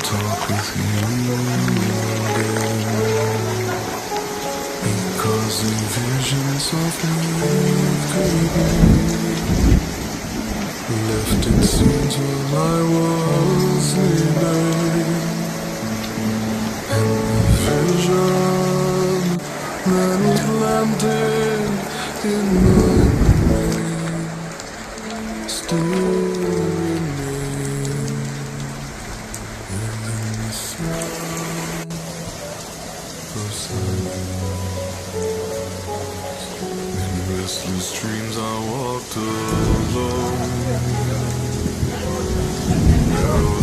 Talk with you again, because the visions of me left it scenes while I was sleeping, and the vision that was planted in my brain still remains within the sound of silence. In restless dreams I walked alone, narrow